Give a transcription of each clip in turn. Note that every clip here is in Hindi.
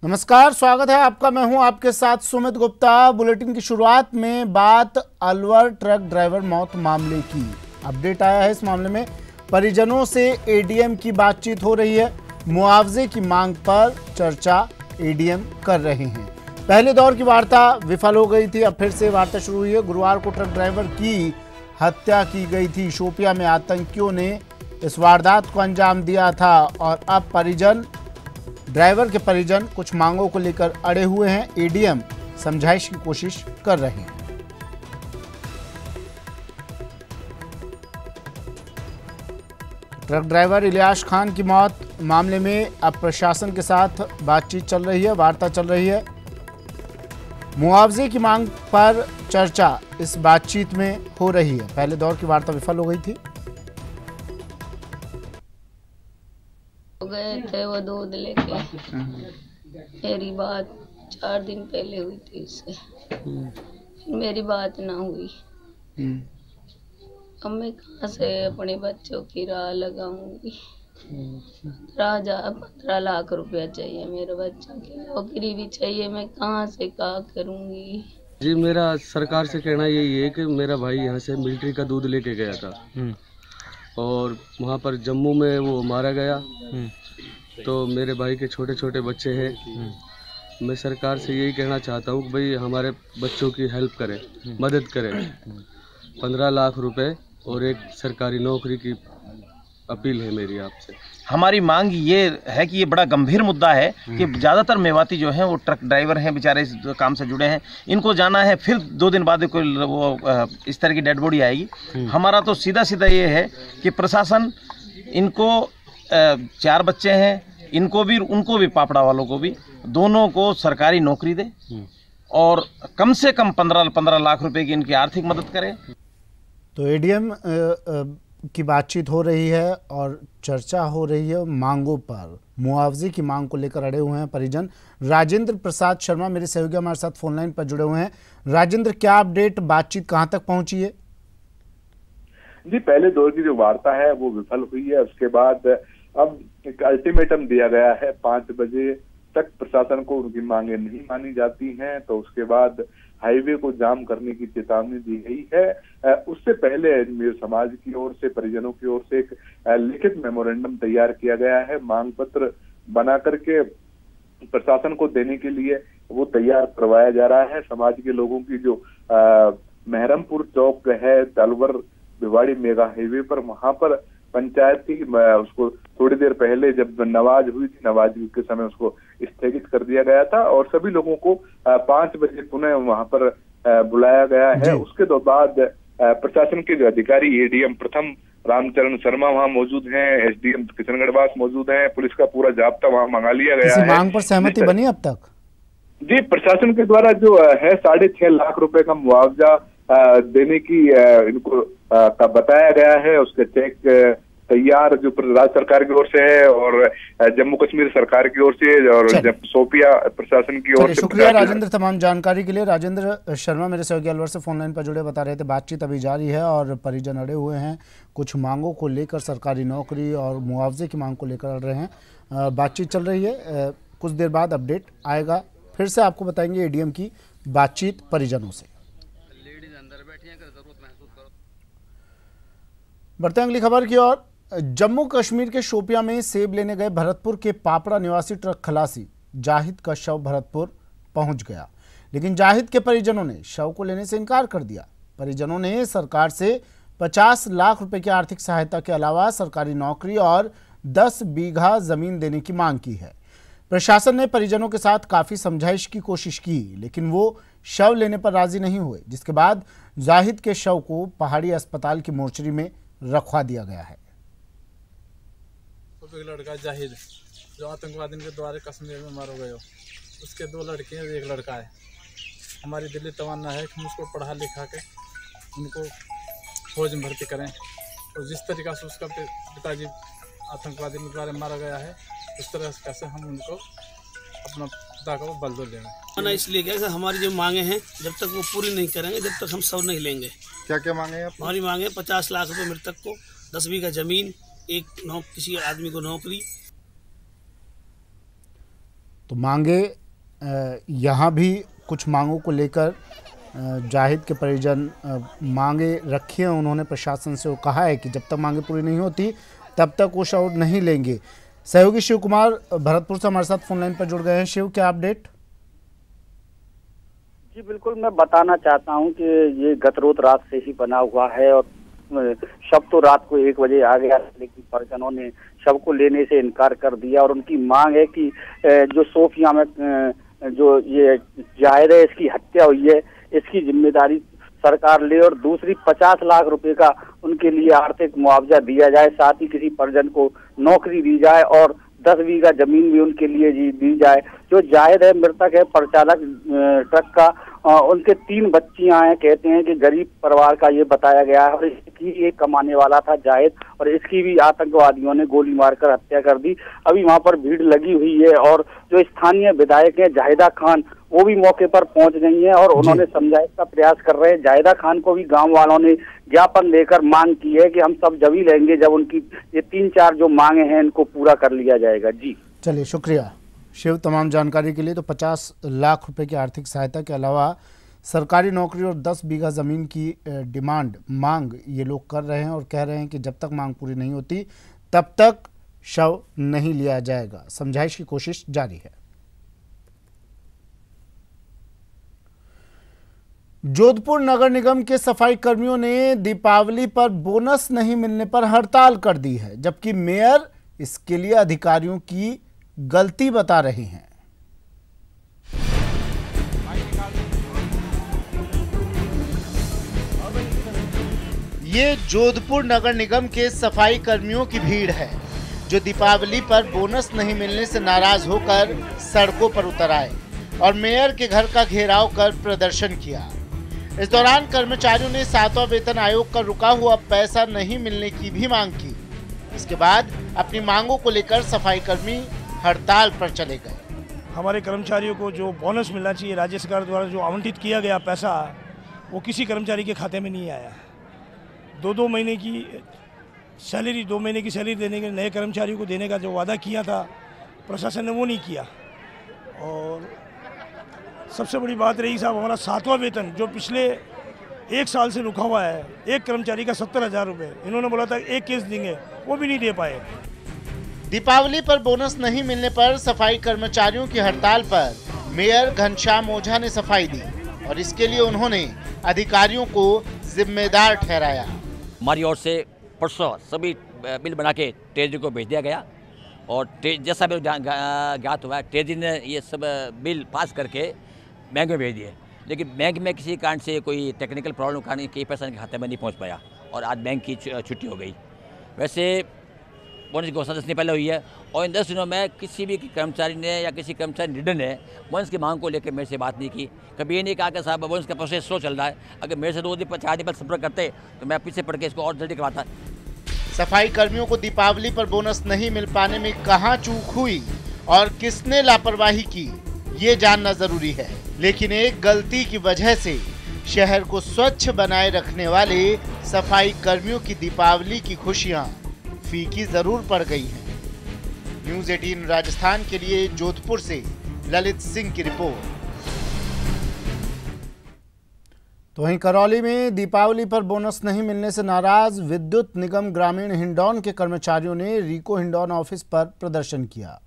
नमस्कार, स्वागत है आपका। मैं हूं आपके साथ सुमित गुप्ता। बुलेटिन की शुरुआत में बात अलवर ट्रक ड्राइवर मौत मामले की। अपडेट आया है इस मामले में। परिजनों से एडीएम की बातचीत हो रही है। मुआवजे की मांग पर चर्चा एडीएम कर रहे हैं। पहले दौर की वार्ता विफल हो गई थी, अब फिर से वार्ता शुरू हुई है। गुरुवार को ट्रक ड्राइवर की हत्या की गई थी। शोपियां में आतंकियों ने इस वारदात को अंजाम दिया था और अब ड्राइवर के परिजन कुछ मांगों को लेकर अड़े हुए हैं। एडीएम समझाइश की कोशिश कर रहे हैं। ट्रक ड्राइवर इलियास खान की मौत मामले में अब प्रशासन के साथ बातचीत चल रही है, वार्ता चल रही है। मुआवजे की मांग पर चर्चा इस बातचीत में हो रही है। पहले दौर की वार्ता विफल हो गई थी। गए थे वो दूध लेके। मेरी बात 4 दिन पहले हुई थी उससे, फिर मेरी बात ना हुई। अब मैं कहाँ से अपने बच्चों की राह लगाऊंगी। 15 लाख रुपया चाहिए, मेरे बच्चों की नौकरी भी चाहिए। मैं कहाँ से क्या करूंगी। जी, मेरा सरकार से कहना यही है कि मेरा भाई यहाँ से मिलिट्री का दूध लेके गया था और वहाँ पर जम्मू में वो मारा गया। तो मेरे भाई के छोटे छोटे बच्चे हैं। मैं सरकार से यही कहना चाहता हूँ कि भाई हमारे बच्चों की हेल्प करें, मदद करें। 15 लाख रुपए और एक सरकारी नौकरी की अपील है मेरी आपसे। हमारी मांग ये है कि ये बड़ा गंभीर मुद्दा है कि ज़्यादातर मेवाती जो हैं वो ट्रक ड्राइवर हैं, बेचारे इस काम से जुड़े हैं। इनको जाना है, फिर 2 दिन बाद कोई वो इस तरह की डेड बॉडी आएगी। हमारा तो सीधा सीधा ये है कि प्रशासन इनको 4 बच्चे हैं, इनको भी उनको भी पापड़ा वालों को भी, दोनों को सरकारी नौकरी दे और कम से कम 15 लाख रुपए की इनकी आर्थिक मदद करे। तो एडीएम की बातचीत हो रही है और चर्चा हो रही है मांगों पर। मुआवजे की मांग को लेकर अड़े हुए हैं परिजन। राजेंद्र प्रसाद शर्मा मेरे सहयोगी हमारे साथ फोन लाइन पर जुड़े हुए हैं। राजेंद्र, क्या अपडेट, बातचीत कहां तक पहुंची है? जी, पहले दौर की जो वार्ता है वो विफल हुई है। उसके बाद अब एक अल्टीमेटम दिया गया है, 5 बजे तक प्रशासन को उनकी मांगे नहीं मानी जाती हैं तो उसके बाद हाईवे को जाम करने की चेतावनी दी गई है। उससे पहले मेरे समाज की ओर से, परिजनों की ओर से एक लिखित मेमोरेंडम तैयार किया गया है। मांग पत्र बना करके प्रशासन को देने के लिए वो तैयार करवाया जा रहा है। समाज के लोगों की जो महरमपुर चौक है, अलवर भिवाड़ी मेगा हाईवे पर, वहां पर पंचायत थी। उसको थोड़ी देर पहले जब नमाज हुई थी, नमाज के समय उसको स्थगित कर दिया गया था और सभी लोगों को 5 बजे पुनः वहां पर बुलाया गया है। उसके बाद प्रशासन के जो अधिकारी एडीएम प्रथम रामचरण शर्मा वहां मौजूद हैं, एसडीएम किशनगढ़वास मौजूद हैं, पुलिस का पूरा जाब्ता वहां मंगा लिया गया है। मांग पर सहमति बनी अब तक? जी, प्रशासन के द्वारा जो है 6.5 लाख रुपए का मुआवजा देने की इनको बताया गया है। उसके चेक तैयार जो राज्य सरकार की ओर से है और जम्मू कश्मीर सरकार की ओर से और शोपिया प्रशासन की ओर से। शुक्रिया राजेंद्र तमाम जानकारी के लिए। राजेंद्र शर्मा मेरे सहयोगी अलवर से फोन लाइन पर जुड़े बता रहे थे। बातचीत अभी जारी है और परिजन अड़े हुए हैं। कुछ मांगों को लेकर, सरकारी नौकरी और मुआवजे की मांग को लेकर अड़ रहे हैं। बातचीत चल रही है। कुछ देर बाद अपडेट आएगा, फिर से आपको बताएंगे एडीएम की बातचीत परिजनों से। बढ़ते हैं अगली खबर की ओर। जम्मू कश्मीर के शोपियां में सेब लेने गए भरतपुर के पापड़ा निवासी ट्रक खलासी जाहिद का शव भरतपुर पहुंच गया, लेकिन जाहिद के परिजनों ने शव को लेने से इनकार कर दिया। परिजनों ने सरकार से 50 लाख रुपए की आर्थिक सहायता के अलावा सरकारी नौकरी और 10 बीघा जमीन देने की मांग की है। प्रशासन ने परिजनों के साथ काफी समझाइश की कोशिश की, लेकिन वो शव लेने पर राजी नहीं हुए, जिसके बाद जाहिद के शव को पहाड़ी अस्पताल की मोर्चरी में रखवा दिया गया है। एक लड़का जाहिद जो आतंकवादी के द्वारा कश्मीर में मारा गया, उसके 2 लड़के हैं, 1 लड़का है। हमारी दिली तमन्ना है कि हम उसको पढ़ा लिखा के उनको फौज में भर्ती करें और जिस तरीका से उसका पिताजी आतंकवादी के द्वारा मारा गया है, उस तरह से हम उनको अपना पिता का बदला लेंगे। इसलिए क्या हमारी जो मांगे हैं जब तक वो पूरी नहीं करेंगे, जब तक हम सब नहीं लेंगे। क्या क्या मांगे हैं? हमारी मांगे 50 लाख रुपए मृतक को, 10 बीघा जमीन, किसी आदमी को नौकरी। तो मांगे यहाँ भी कुछ मांगों को लेकर जाहिद के परिजन मांगे रखी हैं। उन्होंने प्रशासन से कहा है कि जब तक मांगे पूरी नहीं होती तब तक वो शव नहीं लेंगे। सहयोगी शिव कुमार भरतपुर से हमारे साथ फोन लाइन पर जुड़ गए हैं। शिव, क्या अपडेट? जी बिल्कुल, मैं बताना चाहता हूं कि ये गत रोज रात से ही बना हुआ है और शव तो रात को 1 बजे आ गया, लेकिन परिजनों ने शव को लेने से इनकार कर दिया और उनकी मांग है कि जो सोफिया में जो ये जाहिर है इसकी हत्या हुई है, इसकी जिम्मेदारी सरकार ले और दूसरी 50 लाख रुपए का उनके लिए आर्थिक मुआवजा दिया जाए। साथ ही किसी परिजन को नौकरी दी जाए और 10 बीघा जमीन भी उनके लिए दी जाए। जो जाहिद है मृतक है परिचालक ट्रक का, उनके 3 बच्चियां हैं। कहते हैं कि गरीब परिवार का ये बताया गया है और इसकी एक कमाने वाला था जाहिद और इसकी भी आतंकवादियों ने गोली मारकर हत्या कर दी। अभी वहां पर भीड़ लगी हुई है और जो स्थानीय विधायक है जाहिदा खान, वो भी मौके पर पहुंच गई हैं और उन्होंने समझाने का प्रयास कर रहे हैं। जाहिदा खान को भी गांव वालों ने ज्ञापन देकर मांग की है कि हम सब जब ही लेंगे जब उनकी ये 3-4 जो मांगे हैं इनको पूरा कर लिया जाएगा। जी चलिए, शुक्रिया शिव तमाम जानकारी के लिए। तो 50 लाख रुपए की आर्थिक सहायता के अलावा सरकारी नौकरी और 10 बीघा ज़मीन की मांग ये लोग कर रहे हैं और कह रहे हैं कि जब तक मांग पूरी नहीं होती तब तक शव नहीं लिया जाएगा। समझाइश की कोशिश जारी है। जोधपुर नगर निगम के सफाई कर्मियों ने दीपावली पर बोनस नहीं मिलने पर हड़ताल कर दी है, जबकि मेयर इसके लिए अधिकारियों की गलती बता रहे हैं। ये जोधपुर नगर निगम के सफाई कर्मियों की भीड़ है जो दीपावली पर बोनस नहीं मिलने से नाराज होकर सड़कों पर उतर आए और मेयर के घर का घेराव कर प्रदर्शन किया। इस दौरान कर्मचारियों ने 7वां वेतन आयोग का रुका हुआ पैसा नहीं मिलने की भी मांग की। इसके बाद अपनी मांगों को लेकर सफाई कर्मी हड़ताल पर चले गए। हमारे कर्मचारियों को जो बोनस मिलना चाहिए राज्य सरकार द्वारा जो आवंटित किया गया पैसा, वो किसी कर्मचारी के खाते में नहीं आया। 2 महीने की सैलरी 2 महीने की सैलरी देने के नए कर्मचारियों को देने का जो वादा किया था प्रशासन ने वो नहीं किया। और सबसे बड़ी बात रही साहब, हमारा 7वां वेतन जो पिछले 1 साल से रुका हुआ है, एक कर्मचारी का 70,000 रुपये, इन्होंने बोला था 1 केस देंगे, वो भी नहीं दे पाए। दीपावली पर बोनस नहीं मिलने पर सफाई कर्मचारियों की हड़ताल पर मेयर घनश्याम ओझा ने सफाई दी और इसके लिए उन्होंने अधिकारियों को जिम्मेदार ठहराया। हमारी ओर से परसों सभी बिल बना के ट्रेजरी को भेज दिया गया और जैसा बिल ज्ञात हुआ है ट्रेजरी ने ये सब बिल पास करके बैंक में भेज दिए, लेकिन बैंक में किसी कारण से कोई टेक्निकल प्रॉब्लम कारण कई पैसा के खाते में नहीं पहुंच पाया और आज बैंक की छुट्टी हो गई। वैसे बोनस की घोषणा 10 दिन पहले हुई है और इन 10 दिनों में किसी भी कर्मचारी ने या किसी कर्मचारी लीडर ने बोनस की मांग को लेकर मेरे से बात नहीं की। कभी ये नहीं कहा कि साहब बोनस का प्रोसेस स्लो चल रहा है, अगर मेरे से 2 दिन 4 दिन पर संपर्क करते तो मैं पीछे पड़ के इसको और जल्दी करवाता। सफाई कर्मियों को दीपावली पर बोनस नहीं मिल पाने में कहां चूक हुई और किसने लापरवाही की, ये जानना जरूरी है। लेकिन एक गलती की वजह से शहर को स्वच्छ बनाए रखने वाले सफाई कर्मियों की दीपावली की खुशियां फीकी जरूर पड़ गई हैं। न्यूज़ 18 राजस्थान के लिए जोधपुर से ललित सिंह की रिपोर्ट। तो वहीं करौली में दीपावली पर बोनस नहीं मिलने से नाराज विद्युत निगम ग्रामीण हिंडौन के कर्मचारियों ने रीको हिंडौन ऑफिस पर प्रदर्शन किया।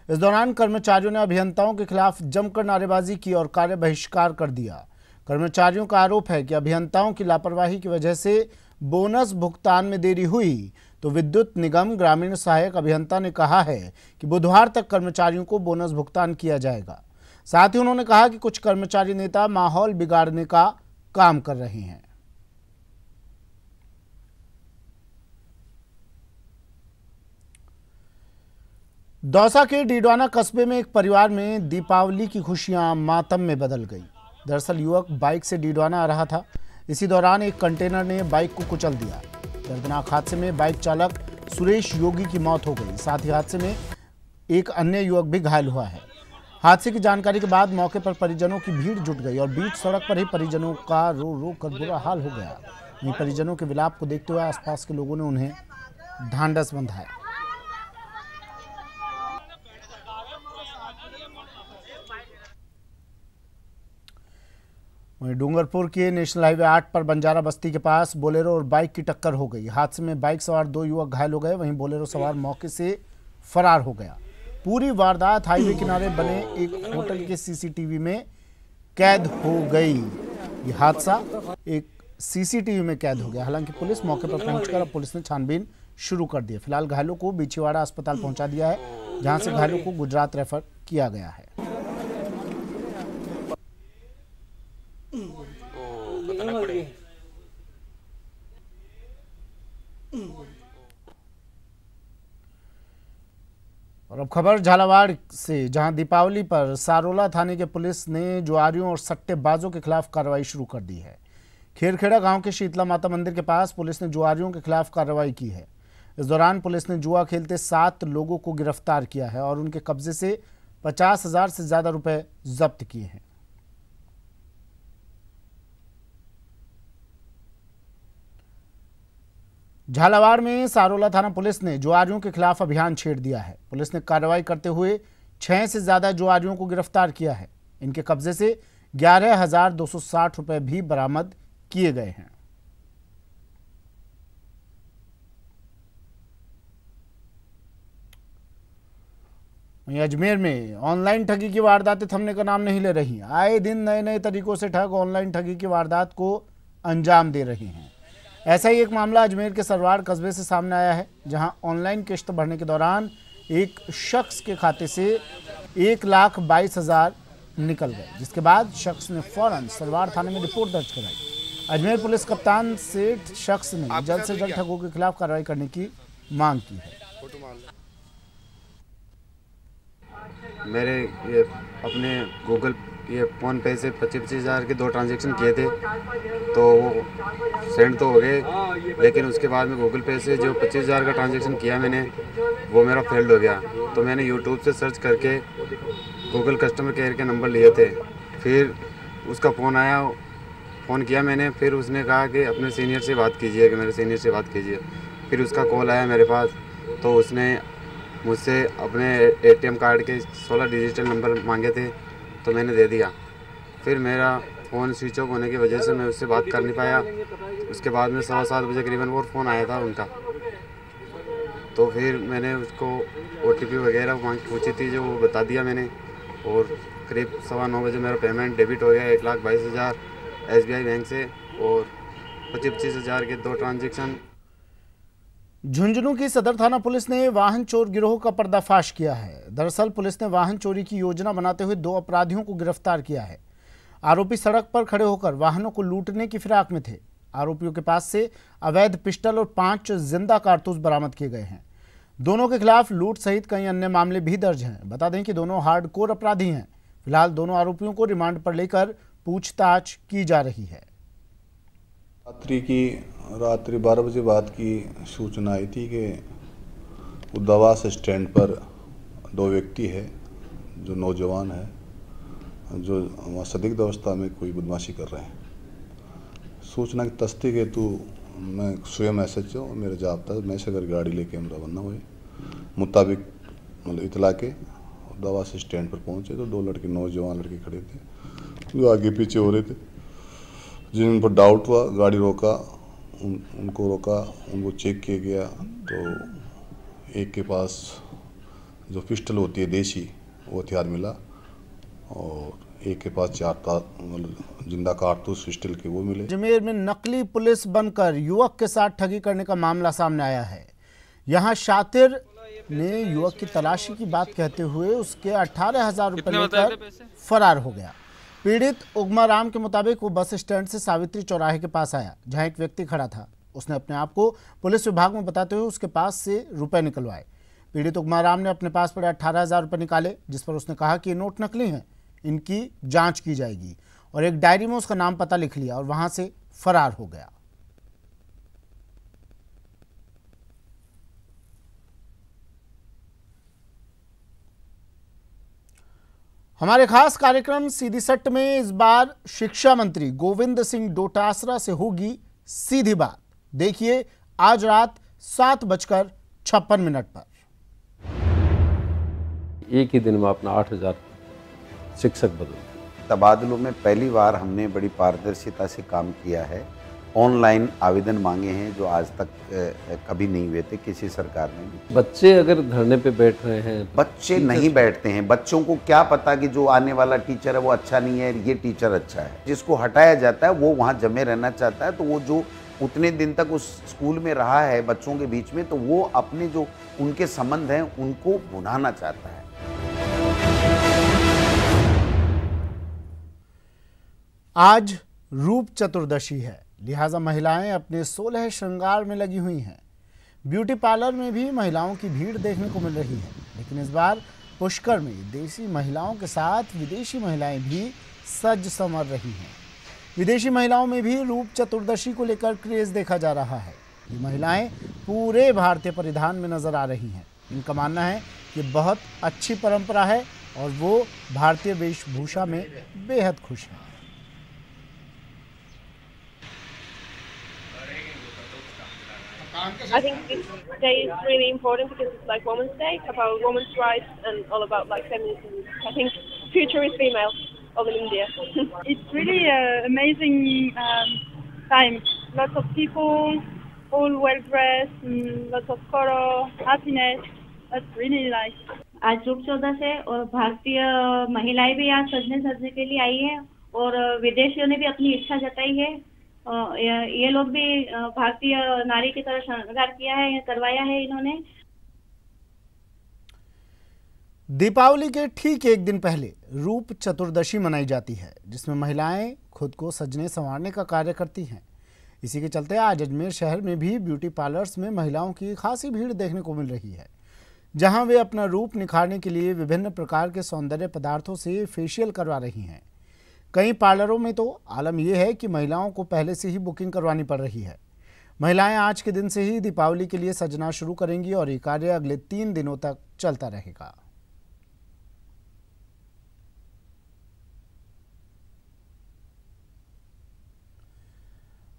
इस दौरान कर्मचारियों ने अभियंताओं के खिलाफ जमकर नारेबाजी की और कार्य बहिष्कार कर दिया। कर्मचारियों का आरोप है कि अभियंताओं की लापरवाही की वजह से बोनस भुगतान में देरी हुई, तो विद्युत निगम ग्रामीण सहायक अभियंता ने कहा है कि बुधवार तक कर्मचारियों को बोनस भुगतान किया जाएगा। साथ ही उन्होंने कहा कि कुछ कर्मचारी नेता माहौल बिगाड़ने का काम कर रहे हैं। दौसा के डीडवाना कस्बे में एक परिवार में दीपावली की खुशियां मातम में बदल गई। दरअसल युवक बाइक से डीडवाना आ रहा था। इसी दौरान एक कंटेनर ने बाइक को कुचल दिया। दर्दनाक हादसे में बाइक चालक सुरेश योगी की मौत हो गई। साथ ही हादसे में एक अन्य युवक भी घायल हुआ है। हादसे की जानकारी के बाद मौके पर परिजनों की भीड़ जुट गई और बीच सड़क पर ही परिजनों का रो रो कर बुरा हाल हो गया। वहीं परिजनों के विलाप को देखते हुए आसपास के लोगों ने उन्हें ढांढस बंधाया। वहीं डूंगरपुर के नेशनल हाईवे 8 पर बंजारा बस्ती के पास बोलेरो और बाइक की टक्कर हो गई। हादसे में बाइक सवार 2 युवक घायल हो गए, वहीं बोलेरो सवार मौके से फरार हो गया। पूरी वारदात हाईवे किनारे बने एक होटल के सीसीटीवी में कैद हो गई। ये हादसा एक सीसीटीवी में कैद हो गया। हालांकि पुलिस मौके पर पहुंचकर अब पुलिस ने छानबीन शुरू कर दी है। फिलहाल घायलों को बिछीवाड़ा अस्पताल पहुंचा दिया है, जहां से घायलों को गुजरात रेफर किया गया है। और अब खबर झालावाड़ से, जहां दीपावली पर सारोला थाने के पुलिस ने जुआरियों और सट्टेबाजों के खिलाफ कार्रवाई शुरू कर दी है। खेरखेड़ा गांव के शीतला माता मंदिर के पास पुलिस ने जुआरियों के खिलाफ कार्रवाई की है। इस दौरान पुलिस ने जुआ खेलते 7 लोगों को गिरफ्तार किया है और उनके कब्जे से 50,000 से ज्यादा रुपए जब्त किए हैं। झालावाड़ में सारोला थाना पुलिस ने जुआरियों के खिलाफ अभियान छेड़ दिया है। पुलिस ने कार्रवाई करते हुए 6 से ज्यादा जुआरियों को गिरफ्तार किया है। इनके कब्जे से 11,260 रुपए भी बरामद किए गए हैं। वहीं अजमेर में ऑनलाइन ठगी की वारदातें थमने का नाम नहीं ले रही। आए दिन नए नए तरीकों से ठग ऑनलाइन ठगी की वारदात को अंजाम दे रहे हैं। ऐसा ही एक मामला अजमेर के सरवाड़ कस्बे से सामने आया है, जहां ऑनलाइन किश्त भरने के दौरान एक शख्स के खाते से 1,22,000 निकल गए, जिसके बाद शख्स ने फौरन सरवाड़ थाने में रिपोर्ट दर्ज कराई। अजमेर पुलिस कप्तान से शख्स ने जल्द से जल्द ठगों के खिलाफ कार्रवाई करने की मांग की है। मेरे ये अपने गूगल ये फ़ोन पे से 25,000 के 2 ट्रांजैक्शन किए थे, तो वो सेंड तो हो गए, लेकिन उसके बाद में गूगल पे से जो 25,000 का ट्रांजैक्शन किया मैंने, वो मेरा फेल्ड हो गया। तो मैंने यूट्यूब से सर्च करके गूगल कस्टमर केयर के नंबर लिए थे। फिर उसका फ़ोन आया, फ़ोन किया मैंने, फिर उसने कहा कि अपने सीनियर से बात कीजिए, कि मेरे सीनियर से बात कीजिए। फिर उसका कॉल आया मेरे पास, तो उसने मुझसे अपने ATM कार्ड के 16 डिजिटल नंबर मांगे थे, तो मैंने दे दिया। फिर मेरा फ़ोन स्विच ऑफ होने की वजह से मैं उससे बात कर नहीं पाया। उसके बाद में 7:15 बजे करीबन और फ़ोन आया था उनका, तो फिर मैंने उसको OTP वगैरह पूछी थी, जो वो बता दिया मैंने। और करीब 9:15 बजे मेरा पेमेंट डेबिट हो गया 1,22,000 SBI बैंक से, और 25,000 के 2 ट्रांजेक्शन। झुंझुनू की सदर थाना पुलिस ने वाहन चोर गिरोह का पर्दाफाश किया है। दरअसल पुलिस ने वाहन चोरी की योजना बनाते हुए 2 अपराधियों को गिरफ्तार किया है। आरोपी सड़क पर खड़े होकर वाहनों को लूटने की फिराक में थे। आरोपियों के पास से अवैध पिस्टल और 5 जिंदा कारतूस बरामद किए गए हैं। दोनों के खिलाफ लूट सहित कई अन्य मामले भी दर्ज हैं। बता दें कि दोनों हार्डकोर अपराधी हैं। फिलहाल दोनों आरोपियों को रिमांड पर लेकर पूछताछ की जा रही है। रात्रि 12 बजे बाद की सूचना आई थी कि उद्दावास स्टैंड पर 2 व्यक्ति है, जो नौजवान है, जो संदिग्ध अवस्था में कोई बदमाशी कर रहे हैं। सूचना की तस्दीक हेतु मैं स्वयं SHO मेरे जाब्ता मैं से अगर गाड़ी लेके हम रवाना हुए, मुताबिक मतलब इतला के उद्दावास स्टैंड पर पहुंचे तो 2 लड़के नौजवान लड़के खड़े थे, जो आगे पीछे हो रहे थे। जिन पर डाउट हुआ, गाड़ी रोका, उनको रोका, उनको चेक किया गया, तो एक के पास जो पिस्टल होती है देसी, वो हथियार मिला, और एक के पास 4 जिंदा कारतूस पिस्टल के वो मिले। अजमेर में नकली पुलिस बनकर युवक के साथ ठगी करने का मामला सामने आया है। यहां शातिर ने युवक की तलाशी की बात कहते हुए उसके 18,000 रुपए लेकर फरार हो गया। पीड़ित उगमा राम के मुताबिक वो बस स्टैंड से सावित्री चौराहे के पास आया, जहां एक व्यक्ति खड़ा था। उसने अपने आप को पुलिस विभाग में बताते हुए उसके पास से रुपए निकलवाए। पीड़ित उगमा राम ने अपने पास पड़े 18,000 रुपए निकाले, जिस पर उसने कहा कि ये नोट नकली हैं, इनकी जांच की जाएगी, और एक डायरी में उसका नाम पता लिख लिया और वहां से फरार हो गया। हमारे खास कार्यक्रम सीधी सट में इस बार शिक्षा मंत्री गोविंद सिंह डोटासरा से होगी सीधी बात। देखिए आज रात 7:56 पर। एक ही दिन में अपना 8,000 शिक्षक बदलते। तबादलों में पहली बार हमने बड़ी पारदर्शिता से काम किया है। ऑनलाइन आवेदन मांगे हैं जो आज तक कभी नहीं हुए थे किसी सरकार ने भी। बच्चे अगर धरने पे बैठ रहे हैं, बच्चे नहीं बैठते हैं। बच्चों को क्या पता कि जो आने वाला टीचर है वो अच्छा नहीं है, ये टीचर अच्छा है। जिसको हटाया जाता है वो वहाँ जमे रहना चाहता है, तो वो जो उतने दिन तक उस स्कूल में रहा है बच्चों के बीच में, तो वो अपने जो उनके संबंध हैं उनको भुनाना चाहता है। आज रूप चतुर्दशी है, लिहाजा महिलाएं अपने 16 श्रृंगार में लगी हुई हैं। ब्यूटी पार्लर में भी महिलाओं की भीड़ देखने को मिल रही है, लेकिन इस बार पुष्कर में देसी महिलाओं के साथ विदेशी महिलाएं भी सज संवर रही हैं। विदेशी महिलाओं में भी रूप चतुर्दशी को लेकर क्रेज देखा जा रहा है। ये महिलाएं पूरे भारतीय परिधान में नजर आ रही हैं। इनका मानना है कि बहुत अच्छी परंपरा है और वो भारतीय वेशभूषा में बेहद खुश हैं। I think this day is really important because it's like Women's Day, about women's rights and all about like feminism. I think future is female all in India. It's really an amazing time. Lots of people, all well dressed, lots of color, happiness. That's really nice. आज रूप चौदस है और भारतीय महिलाएं भी यहाँ सजने के लिए आई है और विदेशियों ने भी अपनी इच्छा जताई है। ये लोग भी भारतीय नारी की तरह श्रृंगार किया है, करवाया है इन्होंने। दीपावली के ठीक एक दिन पहले रूप चतुर्दशी मनाई जाती है, जिसमें महिलाएं खुद को सजने संवारने का कार्य करती हैं। इसी के चलते आज अजमेर शहर में भी ब्यूटी पार्लर्स में महिलाओं की खासी भीड़ देखने को मिल रही है, जहां वे अपना रूप निखारने के लिए विभिन्न प्रकार के सौंदर्य पदार्थों से फेशियल करवा रही हैं। कई पार्लरों में तो आलम यह है कि महिलाओं को पहले से ही बुकिंग करवानी पड़ रही है। महिलाएं आज के दिन से ही दीपावली के लिए सजना शुरू करेंगी और ये कार्य अगले 3 दिनों तक चलता रहेगा।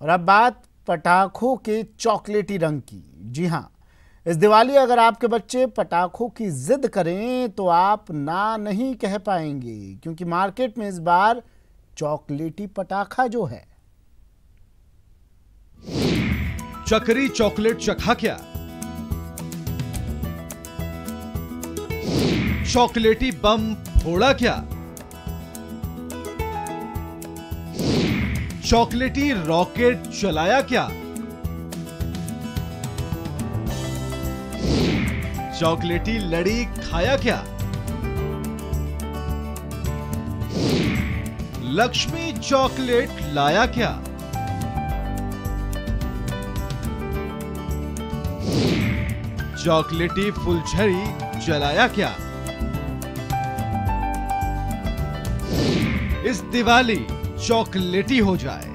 और अब बात पटाखों के चॉकलेटी रंग की। जी हाँ, इस दिवाली अगर आपके बच्चे पटाखों की जिद करें तो आप ना नहीं कह पाएंगे, क्योंकि मार्केट में इस बार चॉकलेटी पटाखा जो है। चकरी चॉकलेट चखा क्या? चॉकलेटी बम फोड़ा क्या? चॉकलेटी रॉकेट चलाया क्या? चॉकलेटी लड़ी खाया क्या? लक्ष्मी चॉकलेट लाया क्या? चॉकलेटी फुलझड़ी जलाया क्या? इस दिवाली चॉकलेटी हो जाए।